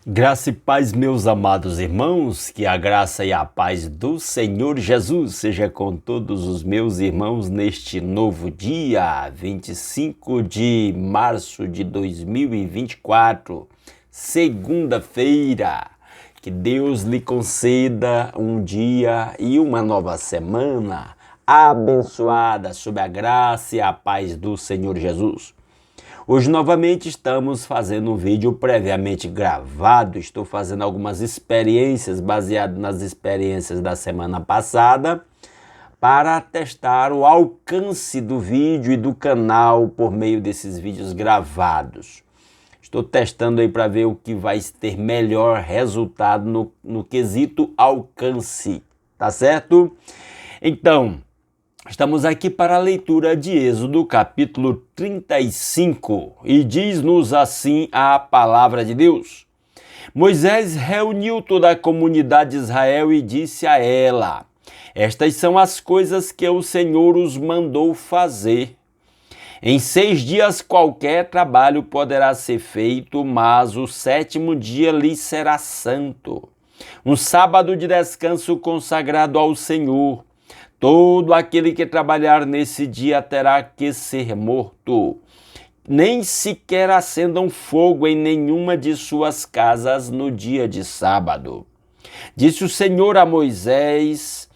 Graça e paz, meus amados irmãos, que a graça e a paz do Senhor Jesus seja com todos os meus irmãos neste novo dia, 25 de março de 2024, segunda-feira. Que Deus lhe conceda um dia e uma nova semana abençoada sob a graça e a paz do Senhor Jesus. Hoje novamente estamos fazendo um vídeo previamente gravado, estou fazendo algumas experiências baseado nas experiências da semana passada para testar o alcance do vídeo e do canal por meio desses vídeos gravados. Estou testando aí para ver o que vai ter melhor resultado no quesito alcance, tá certo? Então, estamos aqui para a leitura de Êxodo, capítulo 35, e diz-nos assim a palavra de Deus. Moisés reuniu toda a comunidade de Israel e disse a ela: Estas são as coisas que o Senhor os mandou fazer. Em 6 dias qualquer trabalho poderá ser feito, mas o 7º dia lhe será santo. Um sábado de descanso consagrado ao Senhor. Todo aquele que trabalhar nesse dia terá que ser morto. Nem sequer acendam fogo em nenhuma de suas casas no dia de sábado. Disse o Senhor a Moisés,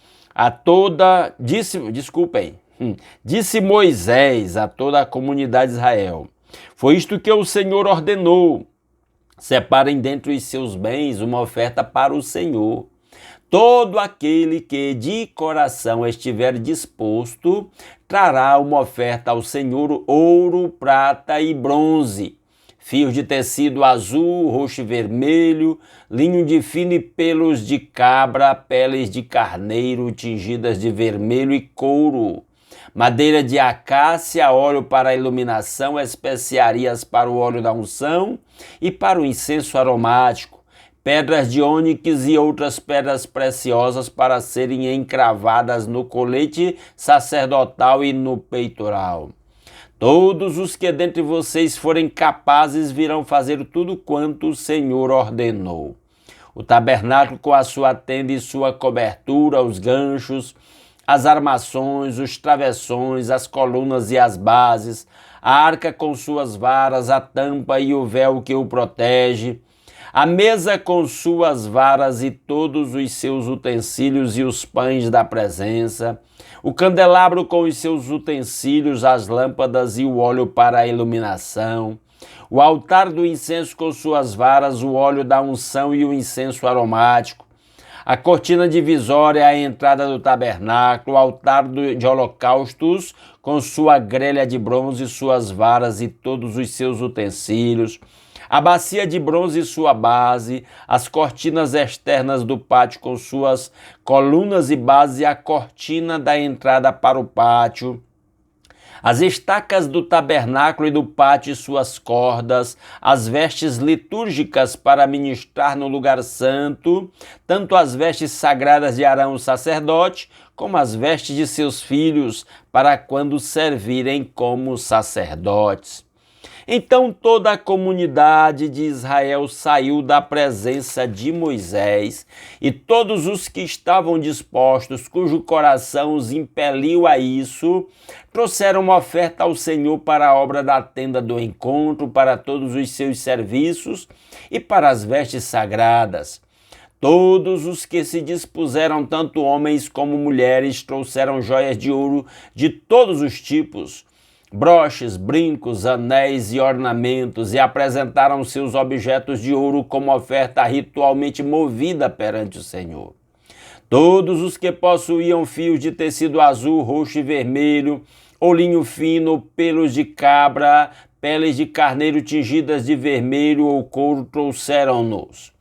Disse Moisés a toda a comunidade de Israel: Foi isto que o Senhor ordenou. Separem dentre os seus bens uma oferta para o Senhor. Todo aquele que de coração estiver disposto, trará uma oferta ao Senhor: ouro, prata e bronze, fios de tecido azul, roxo e vermelho, linho de fino e pelos de cabra, peles de carneiro tingidas de vermelho e couro, madeira de acácia, óleo para a iluminação, especiarias para o óleo da unção e para o incenso aromático, pedras de ônix e outras pedras preciosas para serem encravadas no colete sacerdotal e no peitoral. Todos os que dentre vocês forem capazes virão fazer tudo quanto o Senhor ordenou. O tabernáculo com a sua tenda e sua cobertura, os ganchos, as armações, os travessões, as colunas e as bases, a arca com suas varas, a tampa e o véu que o protege, a mesa com suas varas e todos os seus utensílios e os pães da presença, o candelabro com os seus utensílios, as lâmpadas e o óleo para a iluminação, o altar do incenso com suas varas, o óleo da unção e o incenso aromático, a cortina divisória, a entrada do tabernáculo, o altar de holocaustos com sua grelha de bronze, suas varas e todos os seus utensílios, a bacia de bronze e sua base, as cortinas externas do pátio com suas colunas e base, a cortina da entrada para o pátio, as estacas do tabernáculo e do pátio e suas cordas, as vestes litúrgicas para ministrar no lugar santo, tanto as vestes sagradas de Arão o sacerdote, como as vestes de seus filhos, para quando servirem como sacerdotes. Então toda a comunidade de Israel saiu da presença de Moisés, e todos os que estavam dispostos, cujo coração os impeliu a isso, trouxeram uma oferta ao Senhor para a obra da tenda do encontro, para todos os seus serviços e para as vestes sagradas. Todos os que se dispuseram, tanto homens como mulheres, trouxeram joias de ouro de todos os tipos, broches, brincos, anéis e ornamentos, e apresentaram seus objetos de ouro como oferta ritualmente movida perante o Senhor. Todos os que possuíam fios de tecido azul, roxo e vermelho, ou linho fino, pelos de cabra, peles de carneiro tingidas de vermelho ou couro, trouxeram-nos.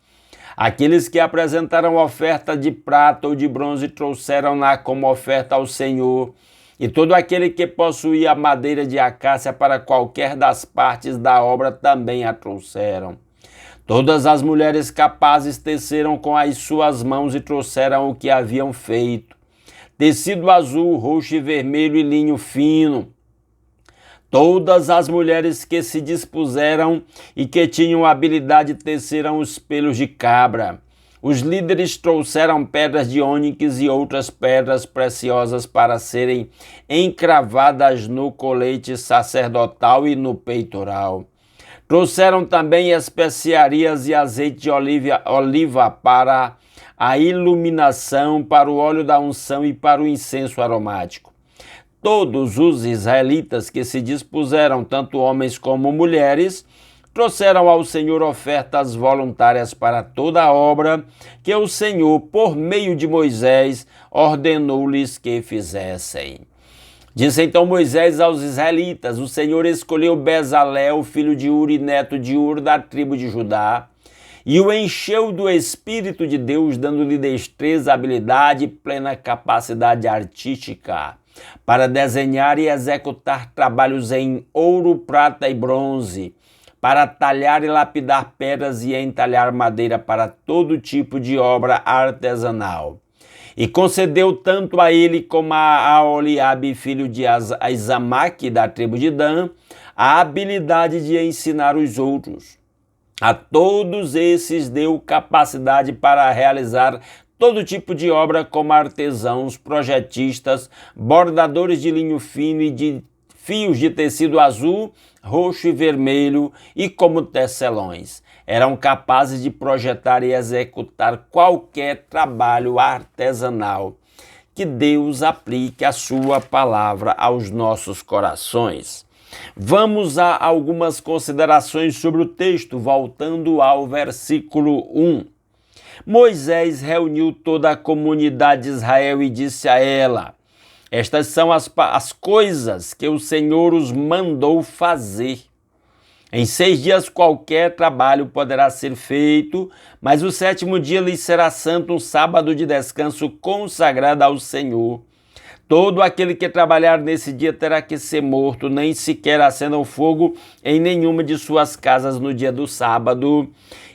Aqueles que apresentaram oferta de prata ou de bronze trouxeram-na como oferta ao Senhor, e todo aquele que possuía madeira de acácia para qualquer das partes da obra também a trouxeram. Todas as mulheres capazes teceram com as suas mãos e trouxeram o que haviam feito: tecido azul, roxo e vermelho e linho fino. Todas as mulheres que se dispuseram e que tinham habilidade teceram os pelos de cabra. Os líderes trouxeram pedras de ônix e outras pedras preciosas para serem encravadas no colete sacerdotal e no peitoral. Trouxeram também especiarias e azeite de oliva para a iluminação, para o óleo da unção e para o incenso aromático. Todos os israelitas que se dispuseram, tanto homens como mulheres, trouxeram ao Senhor ofertas voluntárias para toda a obra que o Senhor, por meio de Moisés, ordenou-lhes que fizessem. Disse então Moisés aos israelitas: o Senhor escolheu Bezalel, filho de Uri, neto de Ur, da tribo de Judá, e o encheu do Espírito de Deus, dando-lhe destreza, habilidade e plena capacidade artística para desenhar e executar trabalhos em ouro, prata e bronze, para talhar e lapidar pedras e entalhar madeira para todo tipo de obra artesanal. E concedeu tanto a ele como a Oliabe, filho de Aizamaque, da tribo de Dan, a habilidade de ensinar os outros. A todos esses deu capacidade para realizar todo tipo de obra, como artesãos, projetistas, bordadores de linho fino e de fios de tecido azul, roxo e vermelho, e como tecelões. Eram capazes de projetar e executar qualquer trabalho artesanal. Que Deus aplique a sua palavra aos nossos corações. Vamos a algumas considerações sobre o texto, voltando ao versículo 1. Moisés reuniu toda a comunidade de Israel e disse a ela: estas são as coisas que o Senhor os mandou fazer. Em 6 dias qualquer trabalho poderá ser feito, mas o 7º dia lhes será santo, um sábado de descanso consagrado ao Senhor. Todo aquele que trabalhar nesse dia terá que ser morto, nem sequer acenda o fogo em nenhuma de suas casas no dia do sábado.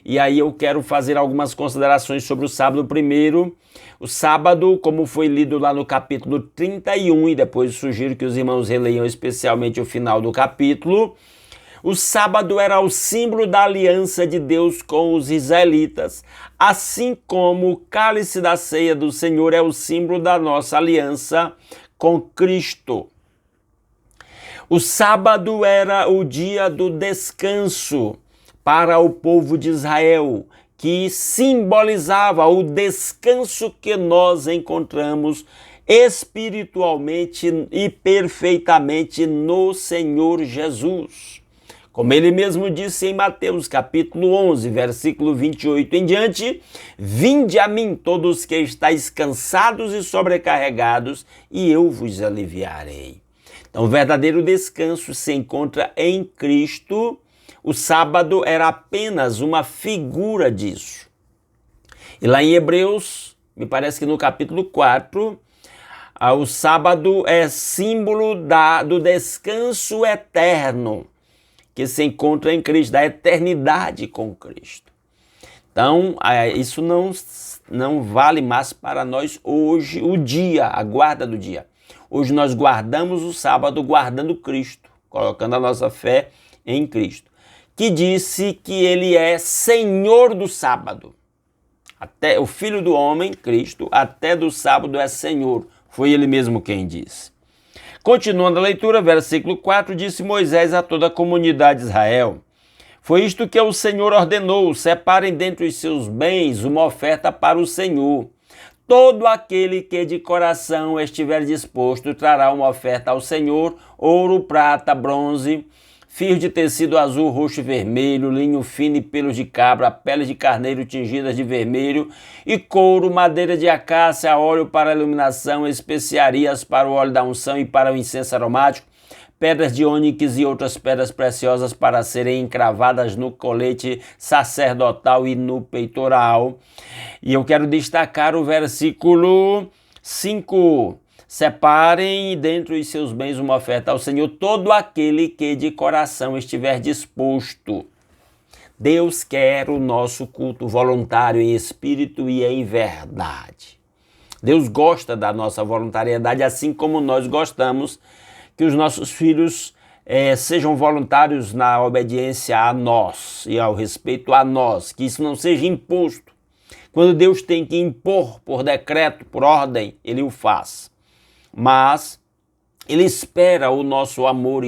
E aí eu quero fazer algumas considerações sobre o sábado. Primeiro, o sábado, como foi lido lá no capítulo 31, e depois sugiro que os irmãos releiam especialmente o final do capítulo. O sábado era o símbolo da aliança de Deus com os israelitas, assim como o cálice da ceia do Senhor é o símbolo da nossa aliança com Cristo. O sábado era o dia do descanso para o povo de Israel, que simbolizava o descanso que nós encontramos espiritualmente e perfeitamente no Senhor Jesus. Como ele mesmo disse em Mateus capítulo 11, versículo 28 em diante: vinde a mim todos que estáis cansados e sobrecarregados, e eu vos aliviarei. Então, o verdadeiro descanso se encontra em Cristo. O sábado era apenas uma figura disso. E lá em Hebreus, me parece que no capítulo 4, o sábado é símbolo do descanso eterno que se encontra em Cristo, da eternidade com Cristo. Então, isso não vale mais para nós hoje, o dia, a guarda do dia. Hoje nós guardamos o sábado guardando Cristo, colocando a nossa fé em Cristo, que disse que ele é Senhor do sábado. Até o Filho do Homem, Cristo, até do sábado é Senhor. Foi ele mesmo quem disse. Continuando a leitura, versículo 4, disse Moisés a toda a comunidade de Israel: foi isto que o Senhor ordenou, separem dentre os seus bens uma oferta para o Senhor. Todo aquele que de coração estiver disposto trará uma oferta ao Senhor: ouro, prata, bronze, fios de tecido azul, roxo e vermelho, linho fino e pelos de cabra, peles de carneiro tingidas de vermelho e couro, madeira de acácia, óleo para iluminação, especiarias para o óleo da unção e para o incenso aromático, pedras de ônix e outras pedras preciosas para serem encravadas no colete sacerdotal e no peitoral. E eu quero destacar o versículo 5. Separem dentre os seus bens uma oferta ao Senhor todo aquele que de coração estiver disposto. Deus quer o nosso culto voluntário em espírito e em verdade. Deus gosta da nossa voluntariedade, assim como nós gostamos que os nossos filhos sejam voluntários na obediência a nós e ao respeito a nós, que isso não seja imposto. Quando Deus tem que impor por decreto, por ordem, Ele o faz. Mas Ele espera o nosso amor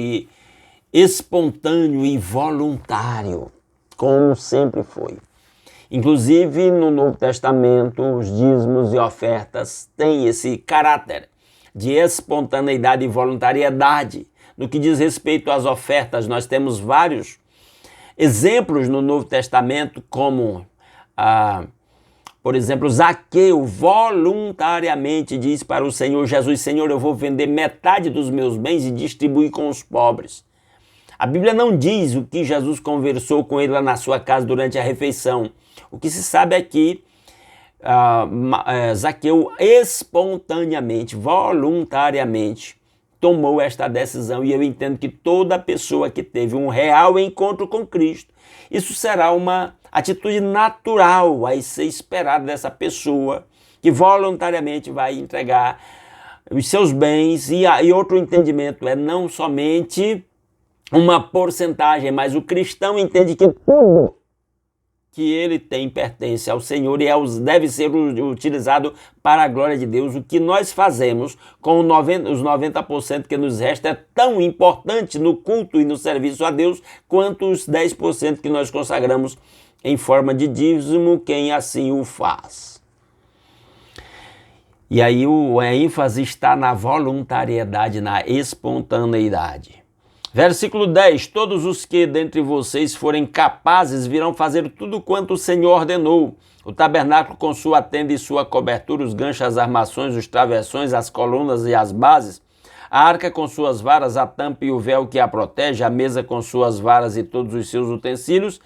espontâneo e voluntário, como sempre foi. Inclusive, no Novo Testamento, os dízimos e ofertas têm esse caráter de espontaneidade e voluntariedade. No que diz respeito às ofertas, nós temos vários exemplos no Novo Testamento, como, por exemplo, Zaqueu voluntariamente diz para o Senhor Jesus: Senhor, eu vou vender metade dos meus bens e distribuir com os pobres. A Bíblia não diz o que Jesus conversou com ele lá na sua casa durante a refeição. O que se sabe é que Zaqueu espontaneamente, voluntariamente, tomou esta decisão. E eu entendo que toda pessoa que teve um real encontro com Cristo, isso será uma atitude natural a ser esperada dessa pessoa que voluntariamente vai entregar os seus bens. E outro entendimento é não somente uma porcentagem, mas o cristão entende que tudo que ele tem pertence ao Senhor e deve ser utilizado para a glória de Deus. O que nós fazemos com os 90% que nos resta é tão importante no culto e no serviço a Deus quanto os 10% que nós consagramos em forma de dízimo, quem assim o faz. E aí a ênfase está na voluntariedade, na espontaneidade. Versículo 10, todos os que dentre vocês forem capazes virão fazer tudo quanto o Senhor ordenou. O tabernáculo com sua tenda e sua cobertura, os ganchos, as armações, os travessões, as colunas e as bases, a arca com suas varas, a tampa e o véu que a protege, a mesa com suas varas e todos os seus utensílios,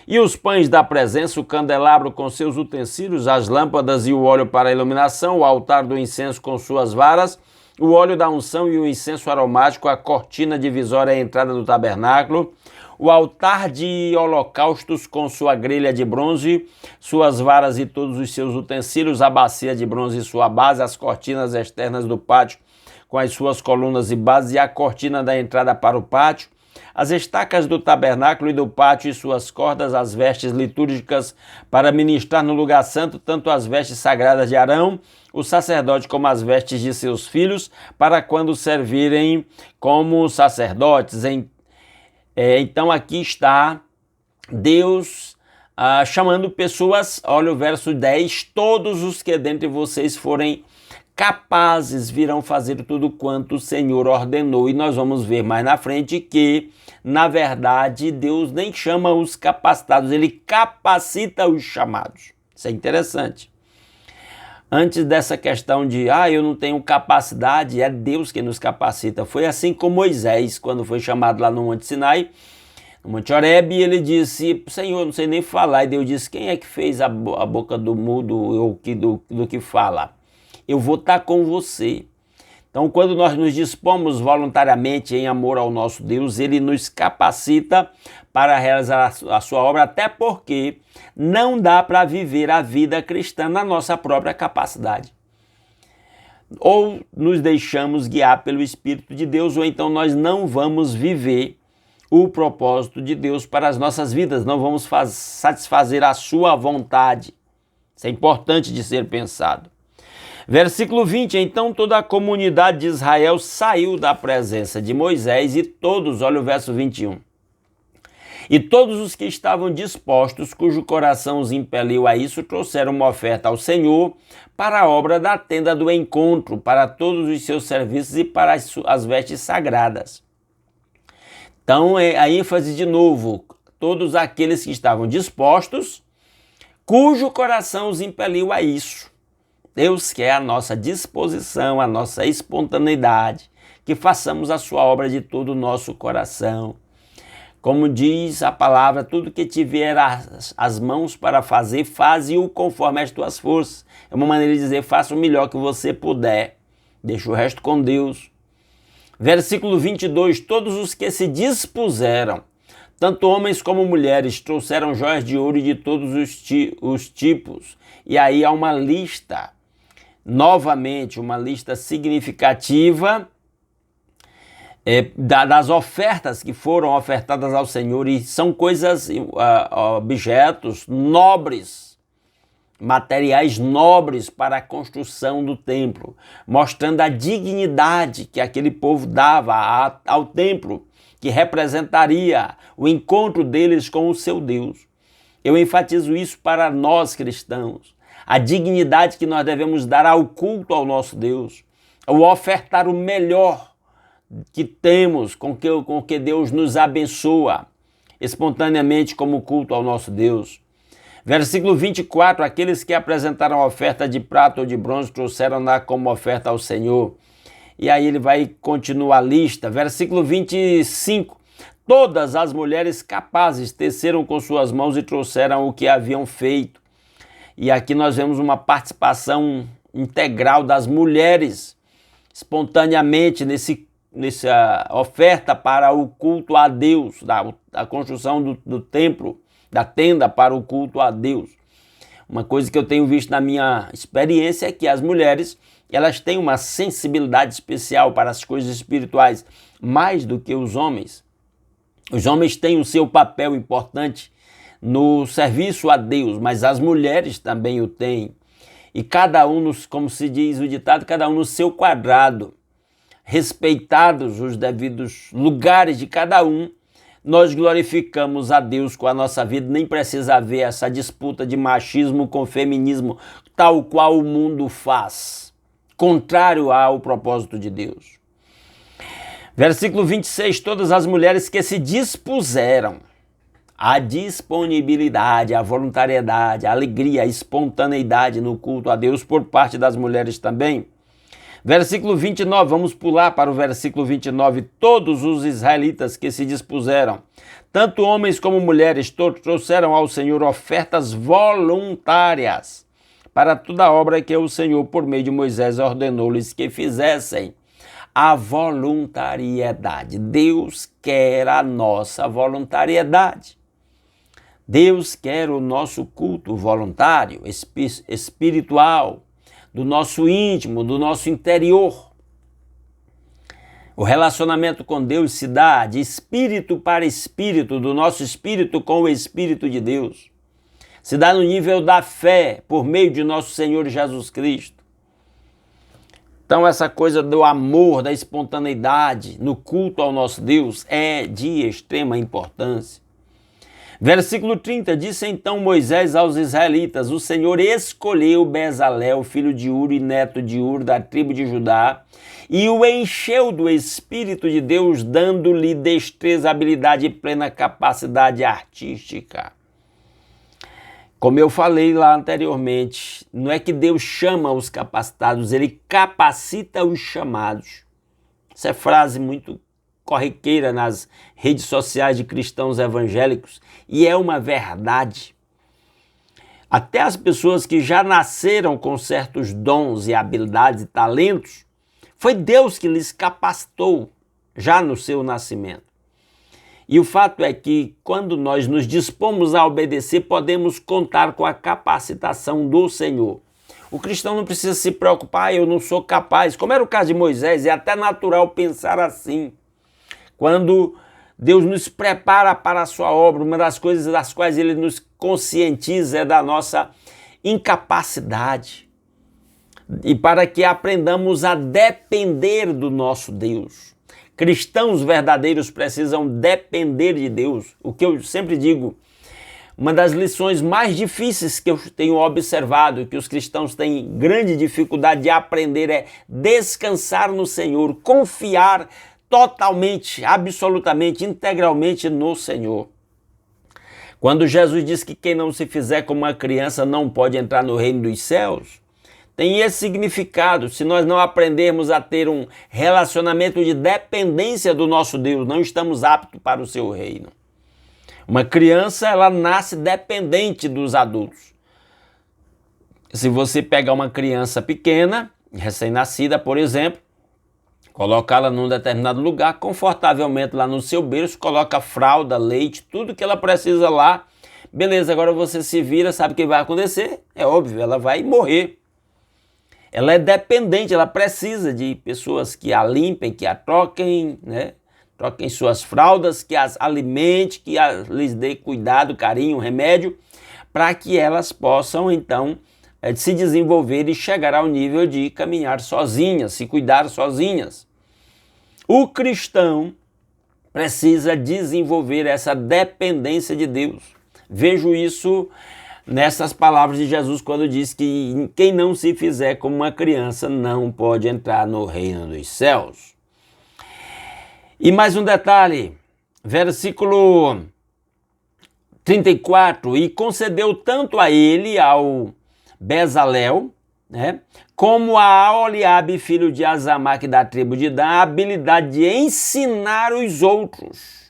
e os pães da presença, o candelabro com seus utensílios, as lâmpadas e o óleo para a iluminação, o altar do incenso com suas varas, o óleo da unção e o incenso aromático, a cortina divisória à entrada do tabernáculo, o altar de holocaustos com sua grelha de bronze, suas varas e todos os seus utensílios, a bacia de bronze e sua base, as cortinas externas do pátio com as suas colunas e bases e a cortina da entrada para o pátio, as estacas do tabernáculo e do pátio e suas cordas, as vestes litúrgicas para ministrar no lugar santo, tanto as vestes sagradas de Arão, o sacerdote, como as vestes de seus filhos, para quando servirem como sacerdotes. Então aqui está Deus chamando pessoas, olha o verso 10, todos os que dentre vocês forem capazes virão fazer tudo quanto o Senhor ordenou. E nós vamos ver mais na frente que, na verdade, Deus nem chama os capacitados, Ele capacita os chamados. Isso é interessante. Antes dessa questão de, eu não tenho capacidade, é Deus que nos capacita. Foi assim com Moisés, quando foi chamado lá no Monte Sinai, no Monte Horebe, ele disse: Senhor, não sei nem falar. E Deus disse: quem é que fez a boca do mudo ou do que fala? Eu vou estar com você. Então, quando nós nos dispomos voluntariamente em amor ao nosso Deus, Ele nos capacita para realizar a sua obra, até porque não dá para viver a vida cristã na nossa própria capacidade. Ou nos deixamos guiar pelo Espírito de Deus, ou então nós não vamos viver o propósito de Deus para as nossas vidas, não vamos satisfazer a sua vontade. Isso é importante de ser pensado. Versículo 20, então toda a comunidade de Israel saiu da presença de Moisés e todos, olha o verso 21, e todos os que estavam dispostos, cujo coração os impeliu a isso, trouxeram uma oferta ao Senhor para a obra da tenda do encontro, para todos os seus serviços e para as vestes sagradas. Então a ênfase de novo, todos aqueles que estavam dispostos, cujo coração os impeliu a isso. Deus quer a nossa disposição, a nossa espontaneidade, que façamos a sua obra de todo o nosso coração. Como diz a palavra, tudo que tiver as mãos para fazer, faze-o conforme as tuas forças. É uma maneira de dizer, faça o melhor que você puder. Deixa o resto com Deus. Versículo 22, todos os que se dispuseram, tanto homens como mulheres, trouxeram joias de ouro de todos os tipos. E aí há uma lista. Novamente, uma lista significativa das ofertas que foram ofertadas ao Senhor, e são coisas, objetos nobres, materiais nobres para a construção do templo, mostrando a dignidade que aquele povo dava ao templo, que representaria o encontro deles com o seu Deus. Eu enfatizo isso para nós cristãos, a dignidade que nós devemos dar ao culto ao nosso Deus, ao ofertar o melhor que temos, com que Deus nos abençoa espontaneamente como culto ao nosso Deus. Versículo 24, aqueles que apresentaram a oferta de prata ou de bronze trouxeram-na como oferta ao Senhor. E aí ele vai continuar a lista. Versículo 25, todas as mulheres capazes teceram com suas mãos e trouxeram o que haviam feito. E aqui nós vemos uma participação integral das mulheres, espontaneamente nessa oferta para o culto a Deus, a construção do templo, da tenda para o culto a Deus. Uma coisa que eu tenho visto na minha experiência é que as mulheres, elas têm uma sensibilidade especial para as coisas espirituais, mais do que os homens. Os homens têm o seu papel importante no serviço a Deus, mas as mulheres também o têm. E cada um, como se diz o ditado, cada um no seu quadrado, respeitados os devidos lugares de cada um, nós glorificamos a Deus com a nossa vida. Nem precisa haver essa disputa de machismo com feminismo, tal qual o mundo faz, contrário ao propósito de Deus. Versículo 26, todas as mulheres que se dispuseram, a disponibilidade, a voluntariedade, a alegria, a espontaneidade no culto a Deus por parte das mulheres também. Versículo 29, vamos pular para o versículo 29. Todos os israelitas que se dispuseram, tanto homens como mulheres, trouxeram ao Senhor ofertas voluntárias para toda a obra que o Senhor, por meio de Moisés, ordenou-lhes que fizessem. A voluntariedade. Deus quer a nossa voluntariedade. Deus quer o nosso culto voluntário, espiritual, do nosso íntimo, do nosso interior. O relacionamento com Deus se dá de espírito para espírito, do nosso espírito com o Espírito de Deus. Se dá no nível da fé, por meio de nosso Senhor Jesus Cristo. Então essa coisa do amor, da espontaneidade no culto ao nosso Deus é de extrema importância. Versículo 30, disse então Moisés aos israelitas, o Senhor escolheu Bezalel, filho de Uri, neto de Ur, da tribo de Judá, e o encheu do Espírito de Deus, dando-lhe destreza, habilidade e plena capacidade artística. Como eu falei lá anteriormente, não é que Deus chama os capacitados, Ele capacita os chamados. Essa é frase muito corriqueira nas redes sociais de cristãos evangélicos, e é uma verdade. Até as pessoas que já nasceram com certos dons e habilidades e talentos, foi Deus que lhes capacitou já no seu nascimento. E o fato é que quando nós nos dispomos a obedecer, podemos contar com a capacitação do Senhor. O cristão não precisa se preocupar, eu não sou capaz, como era o caso de Moisés, é até natural pensar assim. Quando Deus nos prepara para a sua obra, uma das coisas das quais Ele nos conscientiza é da nossa incapacidade. E para que aprendamos a depender do nosso Deus. Cristãos verdadeiros precisam depender de Deus. O que eu sempre digo, uma das lições mais difíceis que eu tenho observado, que os cristãos têm grande dificuldade de aprender, é descansar no Senhor, confiar totalmente, absolutamente, integralmente no Senhor. Quando Jesus diz que quem não se fizer como uma criança não pode entrar no reino dos céus, tem esse significado. Se nós não aprendermos a ter um relacionamento de dependência do nosso Deus, não estamos aptos para o seu reino. Uma criança, ela nasce dependente dos adultos. Se você pegar uma criança pequena, recém-nascida, por exemplo, colocá-la num determinado lugar, confortavelmente lá no seu berço, coloca fralda, leite, tudo que ela precisa lá. Beleza, agora você se vira, sabe o que vai acontecer? É óbvio, ela vai morrer. ela é dependente, ela precisa de pessoas que a limpem, que a troquem, né? Troquem suas fraldas, que as alimente, que lhes dê cuidado, carinho, remédio, para que elas possam, então, se desenvolver e chegar ao nível de caminhar sozinhas, se cuidar sozinhas. O cristão precisa desenvolver essa dependência de Deus. Vejo isso nessas palavras de Jesus quando diz que quem não se fizer como uma criança não pode entrar no reino dos céus. E mais um detalhe, versículo 34, e concedeu tanto a ele, ao Bezalel, né, como a Oliabe, filho de Azamaque da tribo de Dan, a habilidade de ensinar os outros.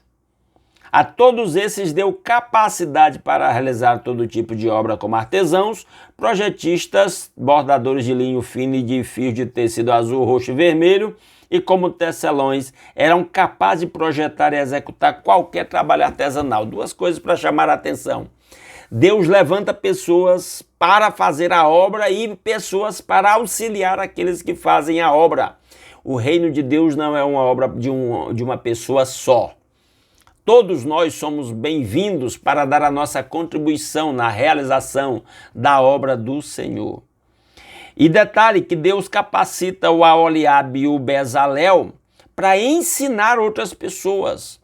A todos esses deu capacidade para realizar todo tipo de obra como artesãos, projetistas, bordadores de linho fino e de fios de tecido azul, roxo e vermelho, e como tecelões, eram capazes de projetar e executar qualquer trabalho artesanal. Duas coisas para chamar a atenção. Deus levanta pessoas para fazer a obra e pessoas para auxiliar aqueles que fazem a obra. O reino de Deus não é uma obra de uma pessoa só. Todos nós somos bem-vindos para dar a nossa contribuição na realização da obra do Senhor. E detalhe que Deus capacita o Aholiabe e o Bezalel para ensinar outras pessoas.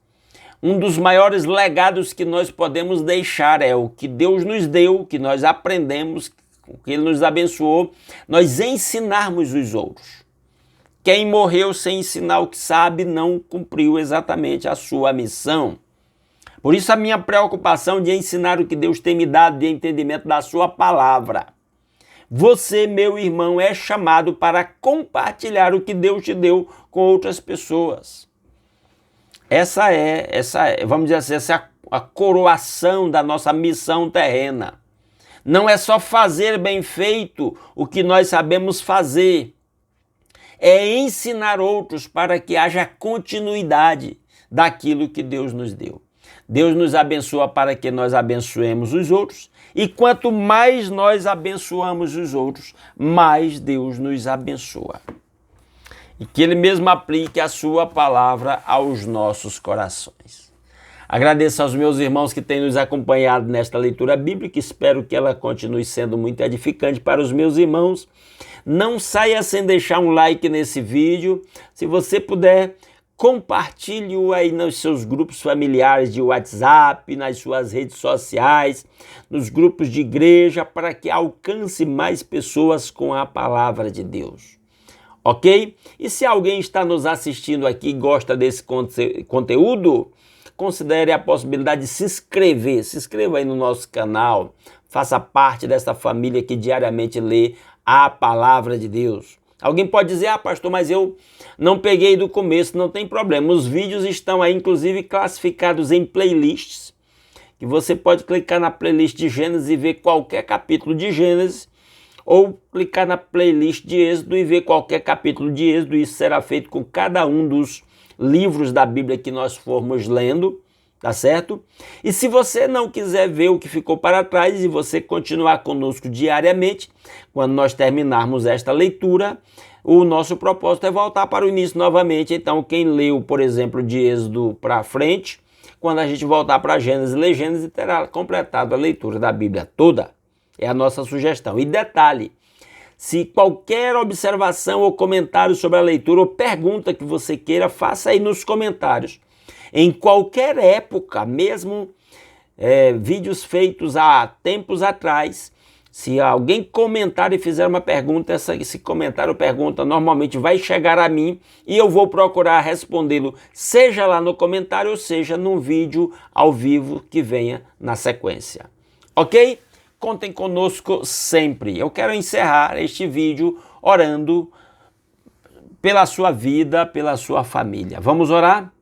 Um dos maiores legados que nós podemos deixar é o que Deus nos deu, o que nós aprendemos, o que Ele nos abençoou, nós ensinarmos os outros. Quem morreu sem ensinar o que sabe não cumpriu exatamente a sua missão. Por isso a minha preocupação de ensinar o que Deus tem me dado de entendimento da sua palavra. Você, meu irmão, é chamado para compartilhar o que Deus te deu com outras pessoas. Essa é, vamos dizer assim, essa é a coroação da nossa missão terrena. Não é só fazer bem feito o que nós sabemos fazer. É ensinar outros para que haja continuidade daquilo que Deus nos deu. Deus nos abençoa para que nós abençoemos os outros, e quanto mais nós abençoamos os outros, mais Deus nos abençoa. E que Ele mesmo aplique a sua palavra aos nossos corações. Agradeço aos meus irmãos que têm nos acompanhado nesta leitura bíblica, espero que ela continue sendo muito edificante para os meus irmãos. Não saia sem deixar um like nesse vídeo. Se você puder, compartilhe-o aí nos seus grupos familiares de WhatsApp, nas suas redes sociais, nos grupos de igreja, para que alcance mais pessoas com a palavra de Deus. Ok? E se alguém está nos assistindo aqui e gosta desse conteúdo, considere a possibilidade de se inscrever. Se inscreva aí no nosso canal, faça parte dessa família que diariamente lê a palavra de Deus. Alguém pode dizer, pastor, mas eu não peguei do começo, não tem problema. Os vídeos estão aí, inclusive, classificados em playlists, que você pode clicar na playlist de Gênesis e ver qualquer capítulo de Gênesis, ou clicar na playlist de Êxodo e ver qualquer capítulo de Êxodo. Isso será feito com cada um dos livros da Bíblia que nós formos lendo, tá certo? E se você não quiser ver o que ficou para trás e você continuar conosco diariamente, quando nós terminarmos esta leitura, o nosso propósito é voltar para o início novamente. Então, quem leu, por exemplo, de Êxodo para frente, quando a gente voltar para Gênesis, ler Gênesis, terá completado a leitura da Bíblia toda. É a nossa sugestão. E detalhe, se qualquer observação ou comentário sobre a leitura ou pergunta que você queira, faça aí nos comentários. Em qualquer época, mesmo vídeos feitos há tempos atrás, se alguém comentar e fizer uma pergunta, esse comentário ou pergunta normalmente vai chegar a mim e eu vou procurar respondê-lo, seja lá no comentário ou seja num vídeo ao vivo que venha na sequência. Ok? Contem conosco sempre. Eu quero encerrar este vídeo orando pela sua vida, pela sua família. Vamos orar?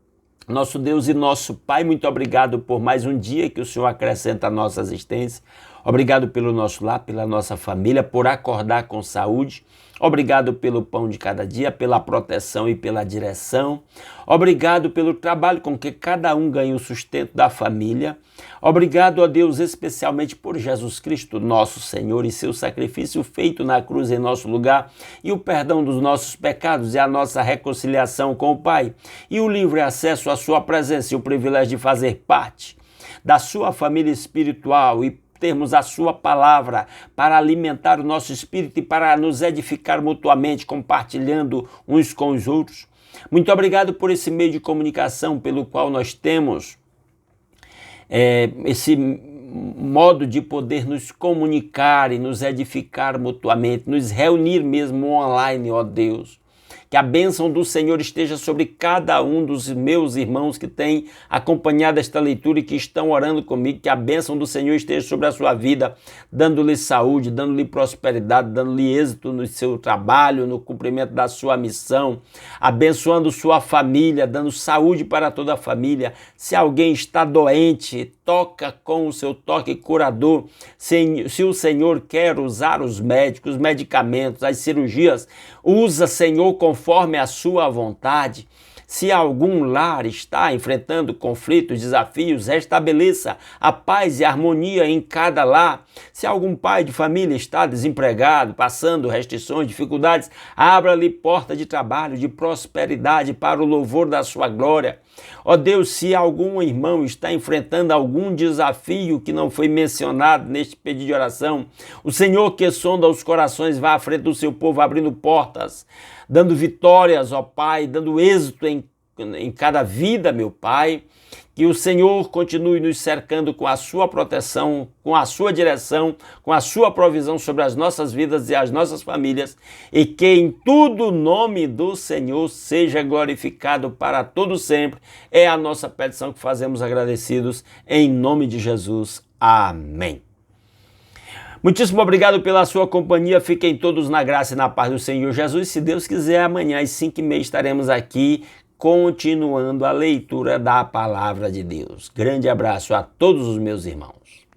Nosso Deus e nosso Pai, muito obrigado por mais um dia que o Senhor acrescenta à nossa existência. Obrigado pelo nosso lar, pela nossa família, por acordar com saúde. Obrigado pelo pão de cada dia, pela proteção e pela direção. Obrigado pelo trabalho com que cada um ganha o sustento da família. Obrigado, ó Deus, especialmente por Jesus Cristo, nosso Senhor, e seu sacrifício feito na cruz em nosso lugar, e o perdão dos nossos pecados e a nossa reconciliação com o Pai, e o livre acesso à sua presença e o privilégio de fazer parte da sua família espiritual e termos a sua palavra para alimentar o nosso espírito e para nos edificar mutuamente, compartilhando uns com os outros. Muito obrigado por esse meio de comunicação pelo qual nós temos esse modo de poder nos comunicar e nos edificar mutuamente, nos reunir mesmo online, ó Deus. Que a bênção do Senhor esteja sobre cada um dos meus irmãos que têm acompanhado esta leitura e que estão orando comigo. Que a bênção do Senhor esteja sobre a sua vida, dando-lhe saúde, dando-lhe prosperidade, dando-lhe êxito no seu trabalho, no cumprimento da sua missão, abençoando sua família, dando saúde para toda a família. Se alguém está doente, toca com o seu toque curador. Se o Senhor quer usar os médicos, os medicamentos, as cirurgias, usa, Senhor, conforme a sua vontade. Se algum lar está enfrentando conflitos, desafios, restabeleça a paz e a harmonia em cada lar. Se algum pai de família está desempregado, passando restrições, dificuldades, abra-lhe porta de trabalho, de prosperidade para o louvor da sua glória. Ó Deus, se algum irmão está enfrentando algum desafio que não foi mencionado neste pedido de oração, o Senhor que sonda os corações vai à frente do seu povo, abrindo portas, dando vitórias, ó Pai, dando êxito em cada vida, meu Pai. Que o Senhor continue nos cercando com a sua proteção, com a sua direção, com a sua provisão sobre as nossas vidas e as nossas famílias, e que em tudo o nome do Senhor seja glorificado para todo sempre. É a nossa petição que fazemos agradecidos em nome de Jesus. Amém. Muitíssimo obrigado pela sua companhia. Fiquem todos na graça e na paz do Senhor Jesus. Se Deus quiser, amanhã às 5h30 estaremos aqui continuando a leitura da palavra de Deus. Grande abraço a todos os meus irmãos.